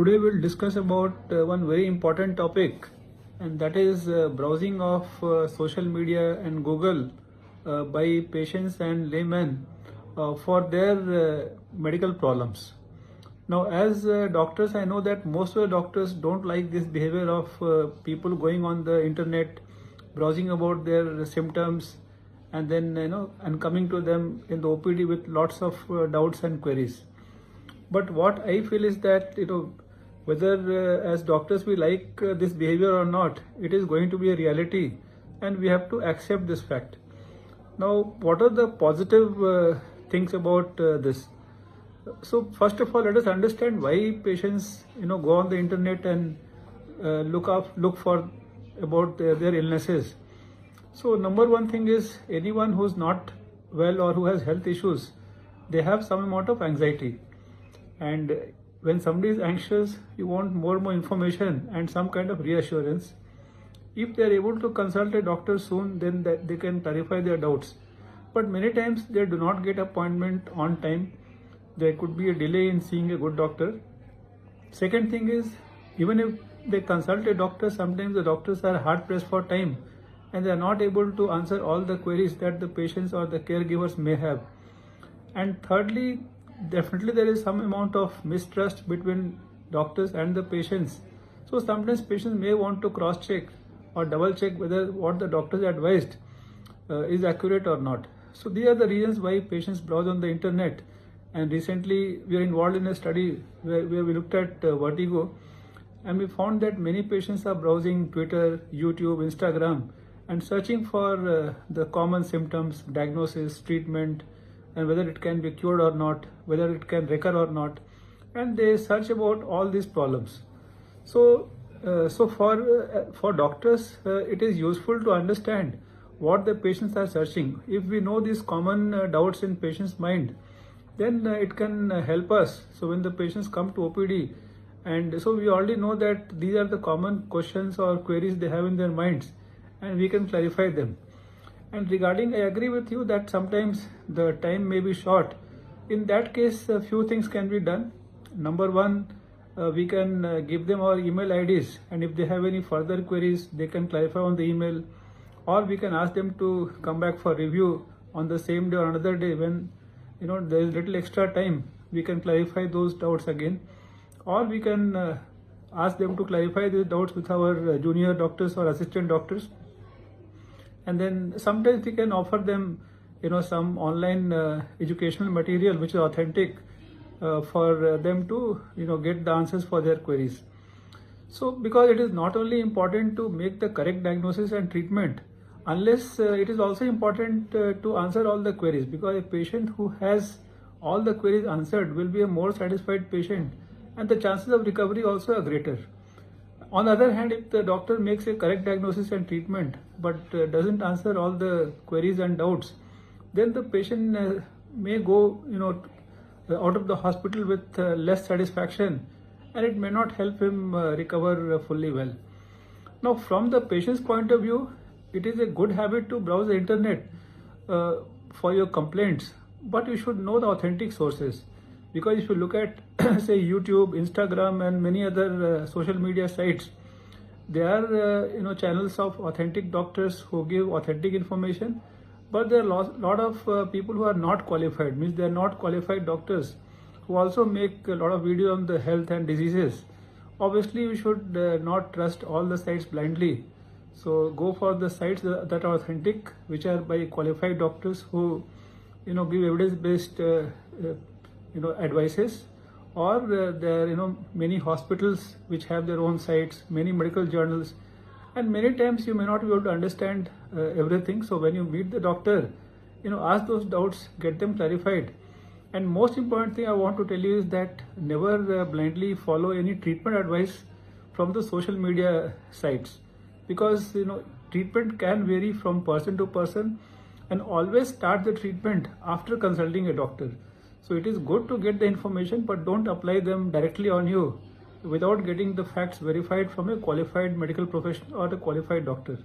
Today we'll discuss about one very important topic, and that is browsing of social media and Google by patients and laymen for their medical problems. Now, as doctors, I know that most of the doctors don't like this behavior of people going on the internet, browsing about their symptoms, and then and coming to them in the OPD with lots of doubts and queries. But what I feel is that whether as doctors we like this behavior or not, it is going to be a reality, and we have to accept this fact. Now, what are the positive things about this? So first of all, let us understand why patients go on the internet and look for about their illnesses. So number one thing is, anyone who's not well or who has health issues, they have some amount of anxiety. And when somebody is anxious, you want more and more information and some kind of reassurance. If they are able to consult a doctor soon, then they can clarify their doubts. But many times they do not get appointment on time. There could be a delay in seeing a good doctor. Second thing is, even if they consult a doctor, sometimes the doctors are hard pressed for time and they are not able to answer all the queries that the patients or the caregivers may have. And thirdly, definitely there is some amount of mistrust between doctors and the patients. So sometimes patients may want to cross check or double check whether what the doctors advised is accurate or not. So these are the reasons why patients browse on the internet. And recently we are involved in a study where we looked at vertigo, and we found that many patients are browsing Twitter, YouTube, Instagram and searching for the common symptoms, diagnosis, treatment, and whether it can be cured or not, whether it can recur or not, and they search about all these problems. So for doctors, it is useful to understand what the patients are searching. If we know these common doubts in patient's mind, then it can help us. So when the patients come to OPD, and so we already know that these are the common questions or queries they have in their minds, and we can clarify them. And regarding, I agree with you that sometimes the time may be short. In that case, a few things can be done. Number one, we can give them our email IDs, and if they have any further queries, they can clarify on the email, or we can ask them to come back for review on the same day or another day when there is little extra time. We can clarify those doubts again, or we can ask them to clarify these doubts with our junior doctors or assistant doctors. And then sometimes we can offer them some online educational material which is authentic for them to get the answers for their queries. So because it is not only important to make the correct diagnosis and treatment, unless it is also important to answer all the queries, because a patient who has all the queries answered will be a more satisfied patient, and the chances of recovery also are greater. On the other hand, if the doctor makes a correct diagnosis and treatment but doesn't answer all the queries and doubts, then the patient may go out of the hospital with less satisfaction, and it may not help him recover fully well. Now, from the patient's point of view, it is a good habit to browse the internet for your complaints, but you should know the authentic sources. Because if you look at say YouTube, Instagram and many other social media sites, there are channels of authentic doctors who give authentic information, but there are a lot of people who are not qualified, means they are not qualified doctors, who also make a lot of videos on the health and diseases. Obviously you should not trust all the sites blindly. So go for the sites that are authentic, which are by qualified doctors who give evidence-based advices, or there are many hospitals which have their own sites, many medical journals, and many times you may not be able to understand everything. So when you meet the doctor, ask those doubts, get them clarified. And most important thing I want to tell you is that never blindly follow any treatment advice from the social media sites, because treatment can vary from person to person, and always start the treatment after consulting a doctor. So it is good to get the information, but don't apply them directly on you without getting the facts verified from a qualified medical professional or a qualified doctor.